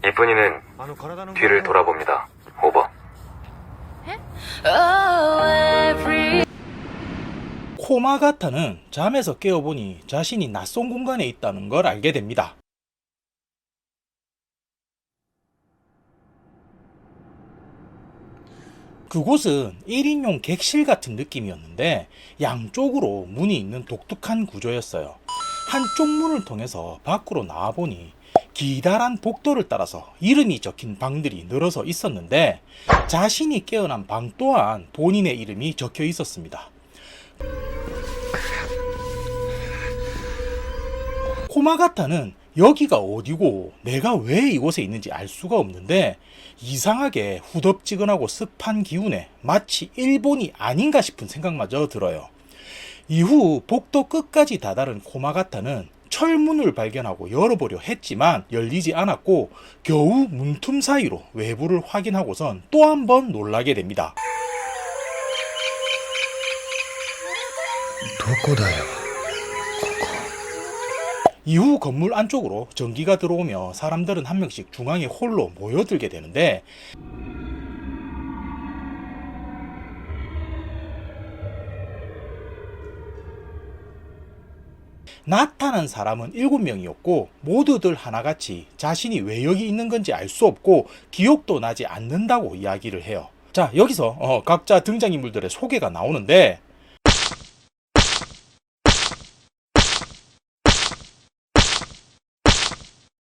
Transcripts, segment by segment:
이쁜이는 뒤를 돌아봅니다. 오버. 코마가타는 잠에서 깨어보니 자신이 낯선 공간에 있다는 걸 알게 됩니다. 그곳은 1인용 객실 같은 느낌이었는데 양쪽으로 문이 있는 독특한 구조였어요. 한쪽 문을 통해서 밖으로 나와보니 기다란 복도를 따라서 이름이 적힌 방들이 늘어서 있었는데 자신이 깨어난 방 또한 본인의 이름이 적혀 있었습니다. 코마가타는 여기가 어디고 내가 왜 이곳에 있는지 알 수가 없는데 이상하게 후덥지근하고 습한 기운에 마치 일본이 아닌가 싶은 생각마저 들어요. 이후 복도 끝까지 다다른 코마가타는 철문을 발견하고 열어보려 했지만 열리지 않았고 겨우 문틈 사이로 외부를 확인하고선 또 한 번 놀라게 됩니다. どこだよ 이후 건물 안쪽으로 전기가 들어오며 사람들은 한 명씩 중앙의 홀로 모여들게 되는데 나타난 사람은 7명이었고 모두들 하나같이 자신이 왜 여기 있는 건지 알 수 없고 기억도 나지 않는다고 이야기를 해요. 자, 여기서 각자 등장인물들의 소개가 나오는데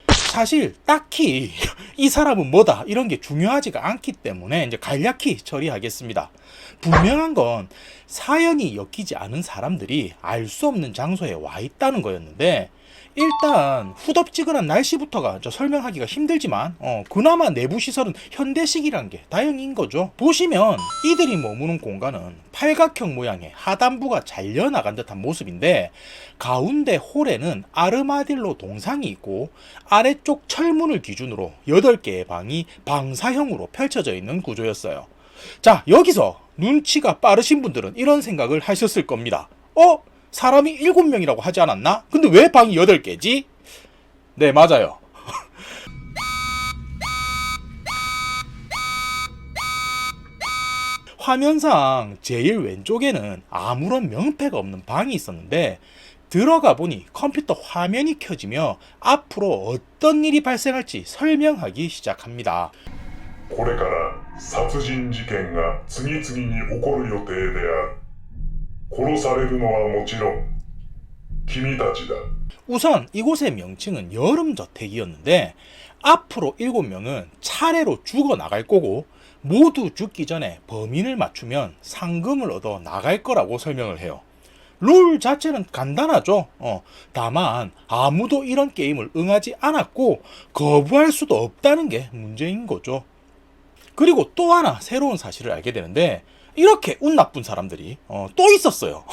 사실 딱히 이 사람은 뭐다 이런 게 중요하지가 않기 때문에 이제 간략히 처리하겠습니다. 분명한 건 사연이 엮이지 않은 사람들이 알 수 없는 장소에 와 있다는 거였는데 일단 후덥지근한 날씨부터가 설명하기가 힘들지만 그나마 내부 시설은 현대식이란 게 다행인 거죠. 보시면 이들이 머무는 공간은 팔각형 모양의 하단부가 잘려나간 듯한 모습인데 가운데 홀에는 아르마딜로 동상이 있고 아래쪽 철문을 기준으로 8개의 방이 방사형으로 펼쳐져 있는 구조였어요. 자, 여기서 눈치가 빠르신 분들은 이런 생각을 하셨을 겁니다. 사람이 7명이라고 하지 않았나? 근데 왜 방이 8개지? 네, 맞아요. 화면상 제일 왼쪽에는 아무런 명패가 없는 방이 있었는데 들어가 보니 컴퓨터 화면이 켜지며 앞으로 어떤 일이 발생할지 설명하기 시작합니다. これから殺人事件が次々に起こる予定である。殺されるのはもちろん君たちだ。 우선 이곳의 명칭은 여름저택이었는데 앞으로 7명은 차례로 죽어나갈 거고 모두 죽기 전에 범인을 맞추면 상금을 얻어 나갈 거라고 설명을 해요. 룰 자체는 간단하죠. 다만 아무도 이런 게임을 응하지 않았고 거부할 수도 없다는 게 문제인 거죠. 그리고 또 하나 새로운 사실을 알게 되는데 이렇게 운 나쁜 사람들이 또 있었어요.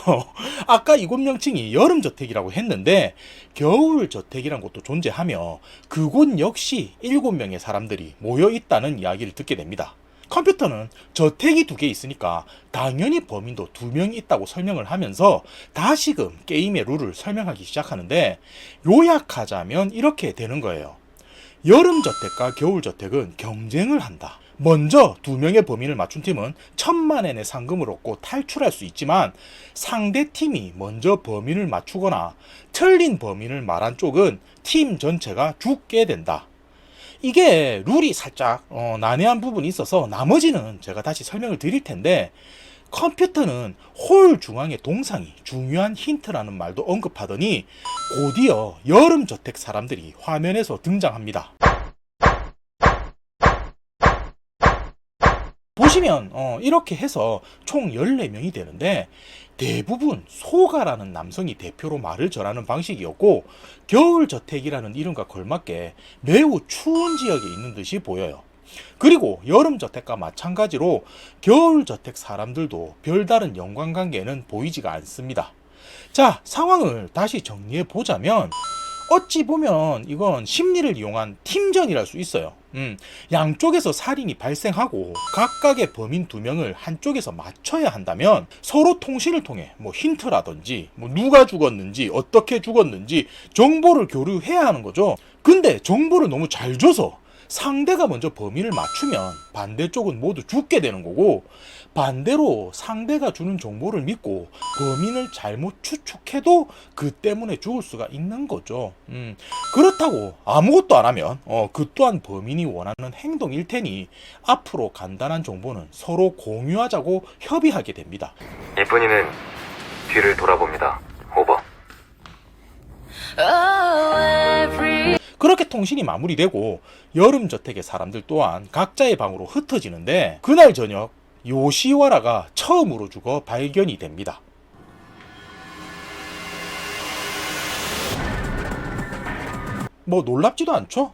아까 이곳 명칭이 여름저택이라고 했는데 겨울저택이란 곳도 존재하며 그곳 역시 7명의 사람들이 모여 있다는 이야기를 듣게 됩니다. 컴퓨터는 저택이 2개 있으니까 당연히 범인도 2명이 있다고 설명을 하면서 다시금 게임의 룰을 설명하기 시작하는데 요약하자면 이렇게 되는 거예요. 여름저택과 겨울저택은 경쟁을 한다. 먼저 2명의 범인을 맞춘 팀은 1000만엔의 상금을 얻고 탈출할 수 있지만 상대 팀이 먼저 범인을 맞추거나 틀린 범인을 말한 쪽은 팀 전체가 죽게 된다. 이게 룰이 살짝 난해한 부분이 있어서 나머지는 제가 다시 설명을 드릴 텐데 컴퓨터는 홀 중앙의 동상이 중요한 힌트라는 말도 언급하더니 곧이어 여름저택 사람들이 화면에서 등장합니다. 보시면 이렇게 해서 총 14명이 되는데 대부분 소가라는 남성이 대표로 말을 전하는 방식이었고 겨울저택이라는 이름과 걸맞게 매우 추운 지역에 있는 듯이 보여요. 그리고 여름저택과 마찬가지로 겨울저택 사람들도 별다른 연관관계는 보이지가 않습니다. 자, 상황을 다시 정리해 보자면 어찌 보면 이건 심리를 이용한 팀전이랄 수 있어요. 양쪽에서 살인이 발생하고 각각의 범인 2명을 한쪽에서 맞춰야 한다면 서로 통신을 통해 힌트라든지 누가 죽었는지 어떻게 죽었는지 정보를 교류해야 하는 거죠. 근데 정보를 너무 잘 줘서 상대가 먼저 범인을 맞추면 반대쪽은 모두 죽게 되는 거고, 반대로 상대가 주는 정보를 믿고 범인을 잘못 추측해도 그 때문에 죽을 수가 있는 거죠. 그렇다고 아무것도 안 하면 그 또한 범인이 원하는 행동일 테니 앞으로 간단한 정보는 서로 공유하자고 협의하게 됩니다. 이쁜이는 뒤를 돌아봅니다. 오버. 그렇게 통신이 마무리되고 여름저택의 사람들 또한 각자의 방으로 흩어지는데, 그날 저녁 요시와라가 처음으로 죽어 발견이 됩니다. 뭐 놀랍지도 않죠?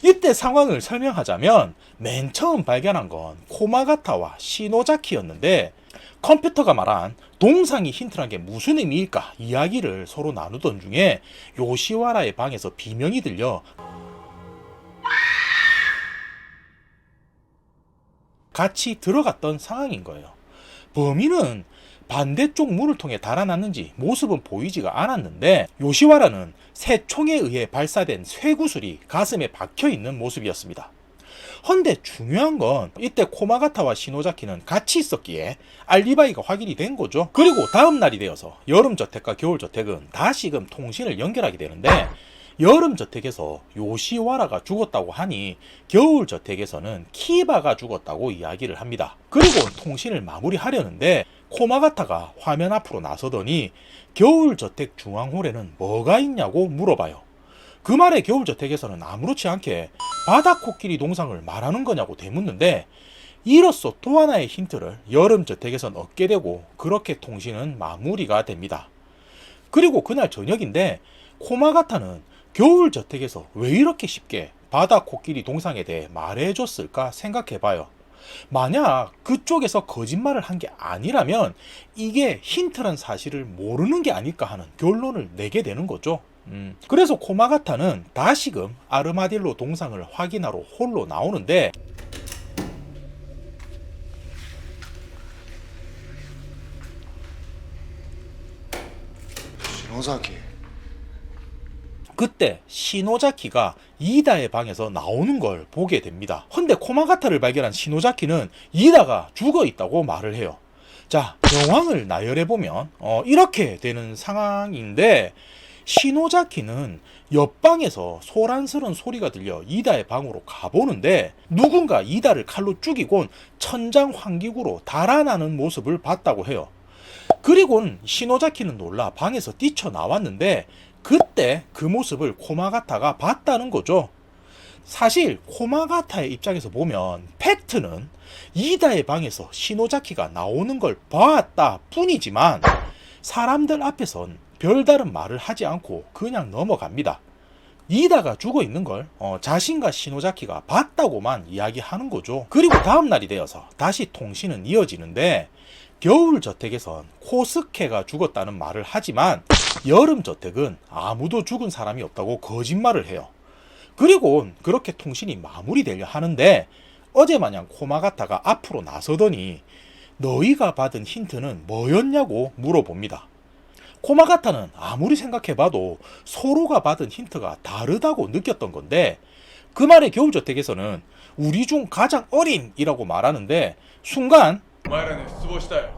이때 상황을 설명하자면 맨 처음 발견한 건 코마가타와 시노자키였는데, 컴퓨터가 말한 동상이 힌트란 게 무슨 의미일까 이야기를 서로 나누던 중에 요시와라의 방에서 비명이 들려 같이 들어갔던 상황인 거예요. 범인은 반대쪽 문을 통해 달아났는지 모습은 보이지가 않았는데, 요시와라는 새 총에 의해 발사된 쇠구슬이 가슴에 박혀 있는 모습이었습니다. 헌데 중요한 건 이때 코마가타와 시노자키는 같이 있었기에 알리바이가 확인이 된 거죠. 그리고 다음 날이 되어서 여름저택과 겨울저택은 다시금 통신을 연결하게 되는데, 여름저택에서 요시와라가 죽었다고 하니 겨울저택에서는 키바가 죽었다고 이야기를 합니다. 그리고 통신을 마무리하려는데 코마가타가 화면 앞으로 나서더니 겨울저택 중앙홀에는 뭐가 있냐고 물어봐요. 그 말에 겨울저택에서는 아무렇지 않게 바다코끼리 동상을 말하는 거냐고 되묻는데, 이로써 또 하나의 힌트를 여름저택에선 얻게 되고 그렇게 통신은 마무리가 됩니다. 그리고 그날 저녁인데 코마가타는 겨울저택에서 왜 이렇게 쉽게 바다코끼리 동상에 대해 말해줬을까 생각해봐요. 만약 그쪽에서 거짓말을 한 게 아니라면 이게 힌트란 사실을 모르는 게 아닐까 하는 결론을 내게 되는 거죠. 그래서 코마가타는 다시금 아르마딜로 동상을 확인하러 홀로 나오는데,篠崎 그때 시노자키가 이다의 방에서 나오는 걸 보게 됩니다. 헌데 코마가타를 발견한 시노자키는 이다가 죽어 있다고 말을 해요. 자, 정황을 나열해보면 이렇게 되는 상황인데, 시노자키는 옆방에서 소란스러운 소리가 들려 이다의 방으로 가보는데 누군가 이다를 칼로 죽이곤 천장 환기구로 달아나는 모습을 봤다고 해요. 그리곤 시노자키는 놀라 방에서 뛰쳐나왔는데 그때 그 모습을 코마가타가 봤다는 거죠. 사실 코마가타의 입장에서 보면 팩트는 이다의 방에서 시노자키가 나오는 걸 봤다 뿐이지만 사람들 앞에선 별다른 말을 하지 않고 그냥 넘어갑니다. 이다가 죽어 있는 걸 자신과 시노자키가 봤다고만 이야기하는 거죠. 그리고 다음 날이 되어서 다시 통신은 이어지는데, 겨울저택에선 코스케가 죽었다는 말을 하지만 여름저택은 아무도 죽은 사람이 없다고 거짓말을 해요. 그리고 그렇게 통신이 마무리되려 하는데, 어제마냥 코마가타가 앞으로 나서더니 너희가 받은 힌트는 뭐였냐고 물어봅니다. 코마가타는 아무리 생각해봐도 서로가 받은 힌트가 다르다고 느꼈던 건데, 그 말에 겨울저택에서는 우리 중 가장 어린이라고 말하는데 순간 お前らに失望したよ。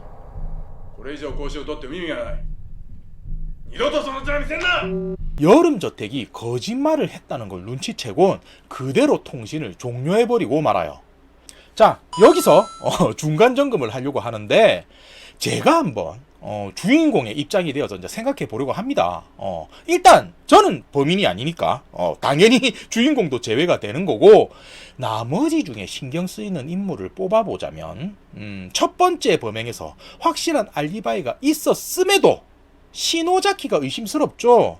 これ以上講師を取っても意味がない。二度とその面見せんな。 여름저택이 거짓말을 했다는 걸 눈치채곤 그대로 통신을 종료해버리고 말아요. 자, 여기서 중간 점검을 하려고 하는데 제가 한번 주인공의 입장이 되어서 이제 생각해 보려고 합니다. 일단 저는 범인이 아니니까 당연히 주인공도 제외가 되는 거고, 나머지 중에 신경 쓰이는 인물을 뽑아보자면 첫 번째 범행에서 확실한 알리바이가 있었음에도 시노자키가 의심스럽죠.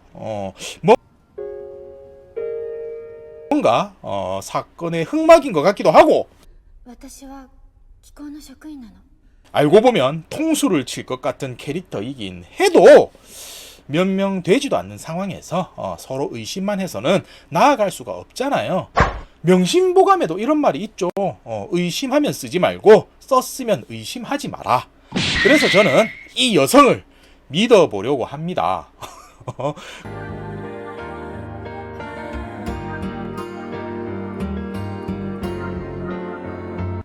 뭔가 사건의 흑막인 것 같기도 하고, 私は機構の職員なの。 알고 보면 통수를 칠 것 같은 캐릭터이긴 해도 몇 명 되지도 않는 상황에서 서로 의심만 해서는 나아갈 수가 없잖아요. 명심보감에도 이런 말이 있죠. 의심하면 쓰지 말고 썼으면 의심하지 마라. 그래서 저는 이 여성을 믿어보려고 합니다.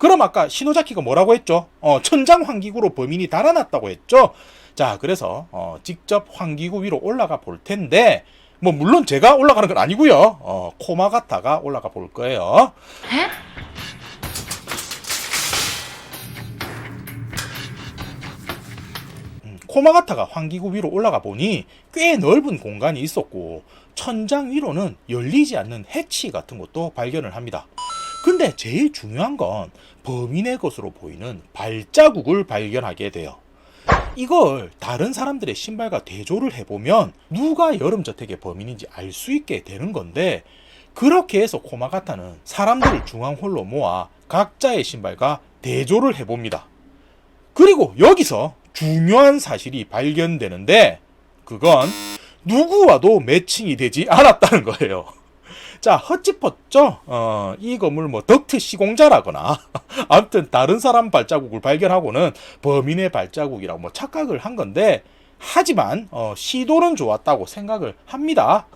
그럼 아까 시노자키가 뭐라고 했죠? 천장 환기구로 범인이 달아났다고 했죠? 자, 그래서 직접 환기구 위로 올라가 볼 텐데, 뭐 물론 제가 올라가는 건 아니고요. 코마가타가 올라가 볼 거예요. 코마가타가 환기구 위로 올라가 보니 꽤 넓은 공간이 있었고, 천장 위로는 열리지 않는 해치 같은 것도 발견을 합니다. 근데 제일 중요한 건 범인의 것으로 보이는 발자국을 발견하게 돼요. 이걸 다른 사람들의 신발과 대조를 해보면 누가 여름저택의 범인인지 알 수 있게 되는 건데, 그렇게 해서 코마가타는 사람들을 중앙홀로 모아 각자의 신발과 대조를 해봅니다. 그리고 여기서 중요한 사실이 발견되는데, 그건 누구와도 매칭이 되지 않았다는 거예요. 자, 헛짚었죠? 이 건물 뭐 덕트 시공자라거나 아무튼 다른 사람 발자국을 발견하고는 범인의 발자국이라고 뭐 착각을 한 건데, 하지만 시도는 좋았다고 생각을 합니다.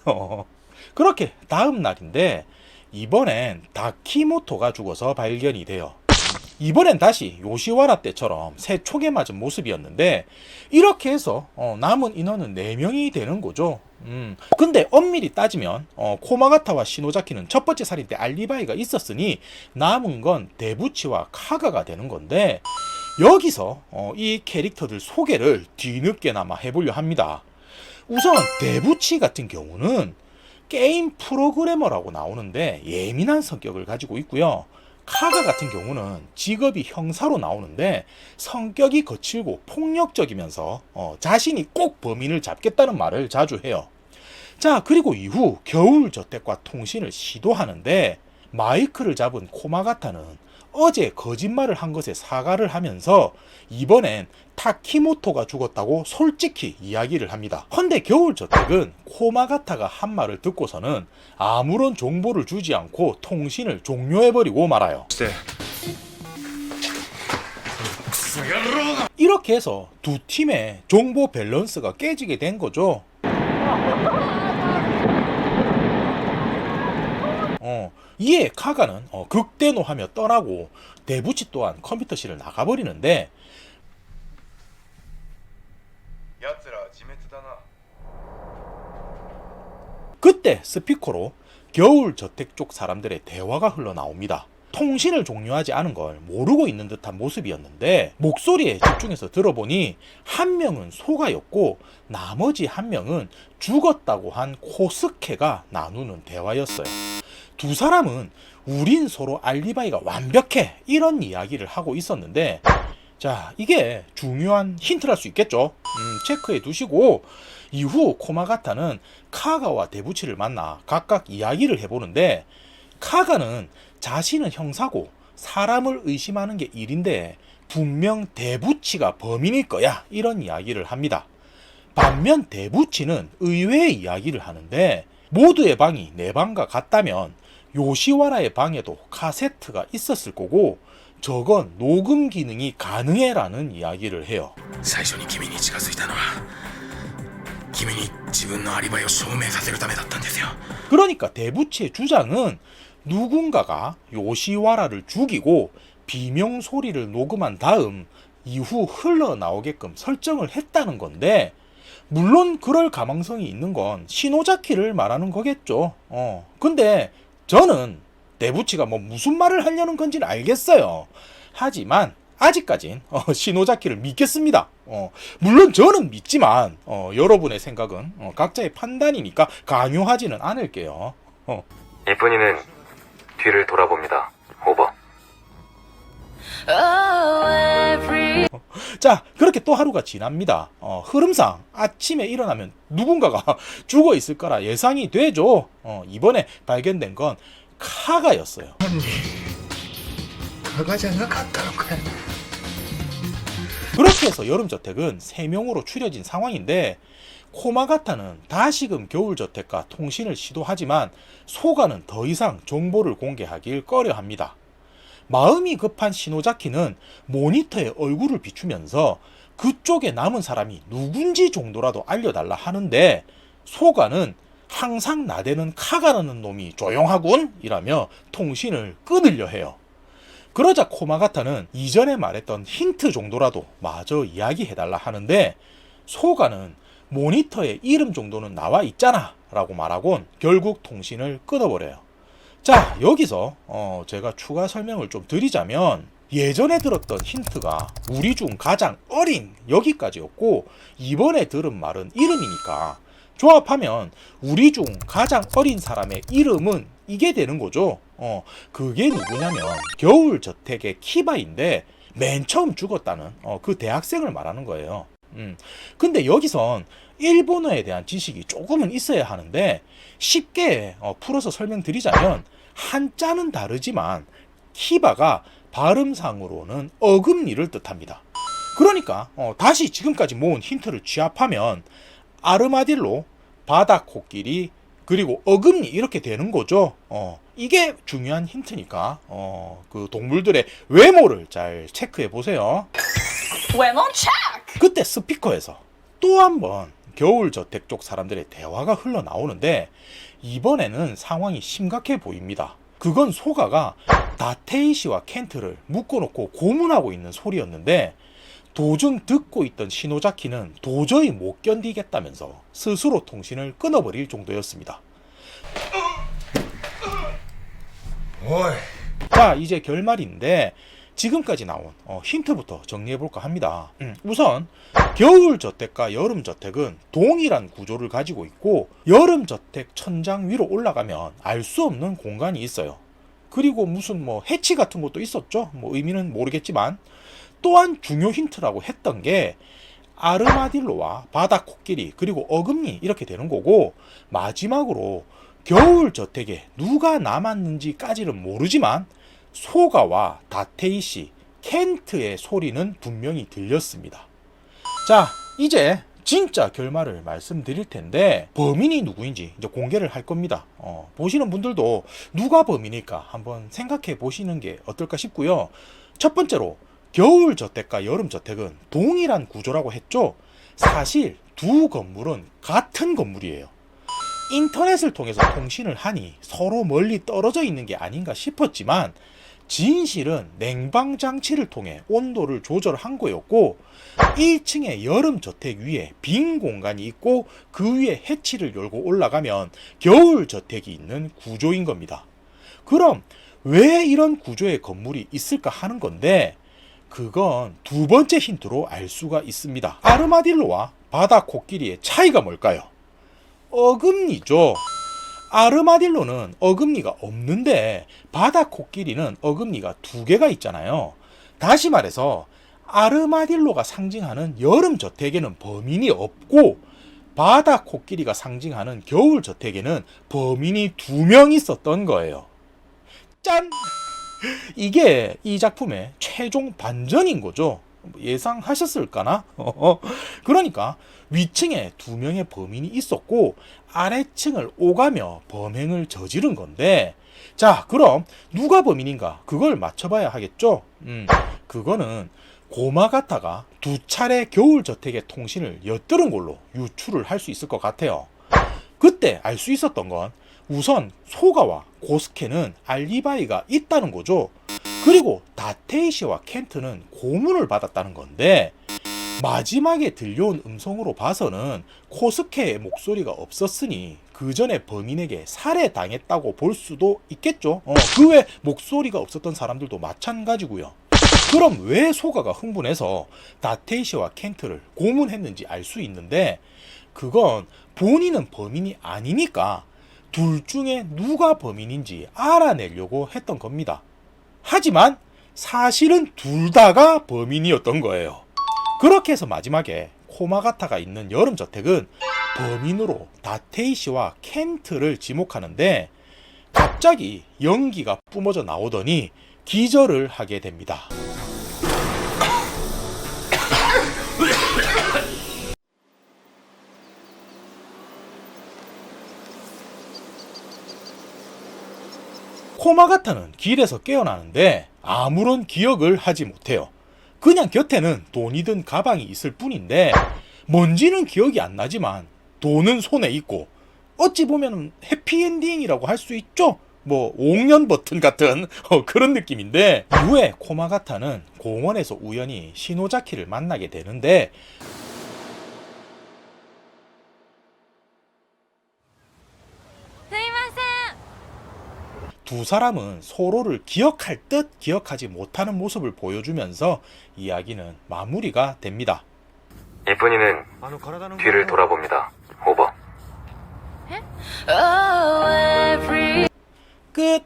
그렇게 다음 날인데, 이번엔 다키모토가 죽어서 발견이 돼요. 이번엔 다시 요시와라 때처럼 새 촉에 맞은 모습이었는데, 이렇게 해서 남은 인원은 4명이 되는 거죠. 근데 엄밀히 따지면 코마가타와 시노자키는 첫 번째 살인 때 알리바이가 있었으니 남은 건 데부치와 카가가 되는 건데, 여기서 이 캐릭터들 소개를 뒤늦게나마 해보려 합니다. 우선 데부치 같은 경우는 게임 프로그래머라고 나오는데 예민한 성격을 가지고 있고요. 카가 같은 경우는 직업이 형사로 나오는데 성격이 거칠고 폭력적이면서 자신이 꼭 범인을 잡겠다는 말을 자주 해요. 자, 그리고 이후 겨울저택과 통신을 시도하는데, 마이크를 잡은 코마가타는 어제 거짓말을 한 것에 사과를 하면서 이번엔 타키모토가 죽었다고 솔직히 이야기를 합니다. 헌데 겨울저택은 코마가타가 한 말을 듣고서는 아무런 정보를 주지 않고 통신을 종료해버리고 말아요. 이렇게 해서 두 팀의 정보 밸런스가 깨지게 된 거죠. 이에 카가는 극대노하며 떠나고, 데부치 또한 컴퓨터실을 나가버리는데, 그때 스피커로 겨울저택 쪽 사람들의 대화가 흘러나옵니다. 통신을 종료하지 않은 걸 모르고 있는 듯한 모습이었는데, 목소리에 집중해서 들어보니 한 명은 소가였고 나머지 한 명은 죽었다고 한 코스케가 나누는 대화였어요. 두 사람은 우린 서로 알리바이가 완벽해, 이런 이야기를 하고 있었는데, 자, 이게 중요한 힌트랄 수 있겠죠. 체크해 두시고, 이후 코마가타는 카가와 데부치를 만나 각각 이야기를 해보는데, 카가는 자신은 형사고 사람을 의심하는 게 일인데 분명 데부치가 범인일 거야, 이런 이야기를 합니다. 반면 데부치는 의외의 이야기를 하는데, 모두의 방이 내 방과 같다면 요시와라의 방에도 카세트가 있었을 거고, 저건 녹음 기능이 가능해라는 이야기를 해요. 最初に君に近づいたのは君に自分のアリバイを証明させるためだったんですよ。 그러니까 데부치의 주장은 누군가가 요시와라를 죽이고 비명 소리를 녹음한 다음 이후 흘러나오게끔 설정을 했다는 건데, 물론 그럴 가망성이 있는 건 시노자키를 말하는 거겠죠. 근데 저는 데부치가 뭐 무슨 말을 하려는 건지는 알겠어요. 하지만 아직까진 시노자키를 믿겠습니다. 물론 저는 믿지만 여러분의 생각은 각자의 판단이니까 강요하지는 않을게요. 이쁜이는 뒤를 돌아봅니다. 오버. 자, 그렇게 또 하루가 지납니다. 흐름상 아침에 일어나면 누군가가 죽어 있을 거라 예상이 되죠. 이번에 발견된 건 카가였어요. 加賀じゃなかったのかよ。 그렇게 해서 여름저택은 3명으로 추려진 상황인데, 코마가타는 다시금 겨울저택과 통신을 시도하지만 소가는 더 이상 정보를 공개하길 꺼려합니다. 마음이 급한 시노자키는 모니터에 얼굴을 비추면서 그쪽에 남은 사람이 누군지 정도라도 알려달라 하는데, 소가는 항상 나대는 카가라는 놈이 조용하군 이라며 통신을 끊으려 해요. 그러자 코마가타는 이전에 말했던 힌트 정도라도 마저 이야기해달라 하는데 소가는 모니터에 이름 정도는 나와 있잖아 라고 말하곤 결국 통신을 끊어버려요. 자, 여기서 제가 추가 설명을 좀 드리자면 예전에 들었던 힌트가 우리 중 가장 어린 여기까지였고 이번에 들은 말은 이름이니까 조합하면 우리 중 가장 어린 사람의 이름은 이게 되는 거죠. 그게 누구냐면 겨울저택의 키바인데 맨 처음 죽었다는 그 대학생을 말하는 거예요. 근데 여기선 일본어에 대한 지식이 조금은 있어야 하는데 쉽게 풀어서 설명드리자면 한자는 다르지만 키바가 발음상으로는 어금니를 뜻합니다. 그러니까 다시 지금까지 모은 힌트를 취합하면 아르마딜로, 바다코끼리, 그리고 어금니 이렇게 되는 거죠. 이게 중요한 힌트니까 그 동물들의 외모를 잘 체크해 보세요. 외모 체크! 그때 스피커에서 또 한 번 겨울저택 쪽 사람들의 대화가 흘러나오는데 이번에는 상황이 심각해 보입니다. 그건 소가가 다테이시와 켄트를 묶어놓고 고문하고 있는 소리였는데 도중 듣고 있던 시노자키는 도저히 못 견디겠다면서 스스로 통신을 끊어버릴 정도였습니다.おい 자, 이제 결말인데 지금까지 나온 힌트부터 정리해볼까 합니다. 우선 겨울저택과 여름저택은 동일한 구조를 가지고 있고 여름저택 천장 위로 올라가면 알 수 없는 공간이 있어요. 그리고 무슨 뭐 해치 같은 것도 있었죠. 뭐 의미는 모르겠지만 또한 중요 힌트라고 했던 게 아르마딜로와 바다코끼리 그리고 어금니 이렇게 되는 거고 마지막으로 겨울저택에 누가 남았는지까지는 모르지만 소가와 다테이시, 켄트의 소리는 분명히 들렸습니다. 자, 이제 진짜 결말을 말씀드릴 텐데 범인이 누구인지 이제 공개를 할 겁니다. 보시는 분들도 누가 범인일까 한번 생각해 보시는 게 어떨까 싶고요. 첫 번째로 겨울저택과 여름저택은 동일한 구조라고 했죠. 사실 두 건물은 같은 건물이에요. 인터넷을 통해서 통신을 하니 서로 멀리 떨어져 있는 게 아닌가 싶었지만 진실은 냉방장치를 통해 온도를 조절한 거였고 1층의 여름저택 위에 빈 공간이 있고 그 위에 해치를 열고 올라가면 겨울저택이 있는 구조인 겁니다. 그럼 왜 이런 구조의 건물이 있을까 하는 건데 그건 두 번째 힌트로 알 수가 있습니다. 아르마딜로와 바다코끼리의 차이가 뭘까요? 어금니죠. 아르마딜로는 어금니가 없는데 바다코끼리는 어금니가 두 개가 있잖아요. 다시 말해서 아르마딜로가 상징하는 여름저택에는 범인이 없고 바다코끼리가 상징하는 겨울저택에는 범인이 두 명 있었던 거예요. 짠! 이게 이 작품의 최종 반전인 거죠. 예상하셨을까나? 그러니까 위층에 두 명의 범인이 있었고 아래층을 오가며 범행을 저지른 건데 자, 그럼 누가 범인인가? 그걸 맞춰봐야 하겠죠? 그거는 고마가타가 두 차례 겨울저택의 통신을 엿들은 걸로 유추를 할 수 있을 것 같아요. 그때 알 수 있었던 건 우선 소가와 고스케는 알리바이가 있다는 거죠. 그리고 다테이시와 켄트는 고문을 받았다는 건데 마지막에 들려온 음성으로 봐서는 코스케의 목소리가 없었으니 그 전에 범인에게 살해당했다고 볼 수도 있겠죠. 그 외 목소리가 없었던 사람들도 마찬가지고요. 그럼 왜 소가가 흥분해서 다테이시와 켄트를 고문했는지 알 수 있는데 그건 본인은 범인이 아니니까 둘 중에 누가 범인인지 알아내려고 했던 겁니다. 하지만 사실은 둘 다가 범인이었던 거예요. 그렇게 해서 마지막에 코마가타가 있는 여름저택은 범인으로 다테이시와 켄트를 지목하는데 갑자기 연기가 뿜어져 나오더니 기절을 하게 됩니다. 코마가타는 길에서 깨어나는데 아무런 기억을 하지 못해요. 그냥 곁에는 돈이 든 가방이 있을 뿐인데 뭔지는 기억이 안 나지만 돈은 손에 있고 어찌 보면 해피엔딩이라고 할 수 있죠. 뭐 5년 버튼 같은 그런 느낌인데, 이후에 코마가타는 공원에서 우연히 시노자키를 만나게 되는데, 두 사람은 서로를 기억할 듯 기억하지 못하는 모습을 보여주면서 이야기는 마무리가 됩니다. 이쁜이는 뒤를 돌아봅니다. 오버. 끝.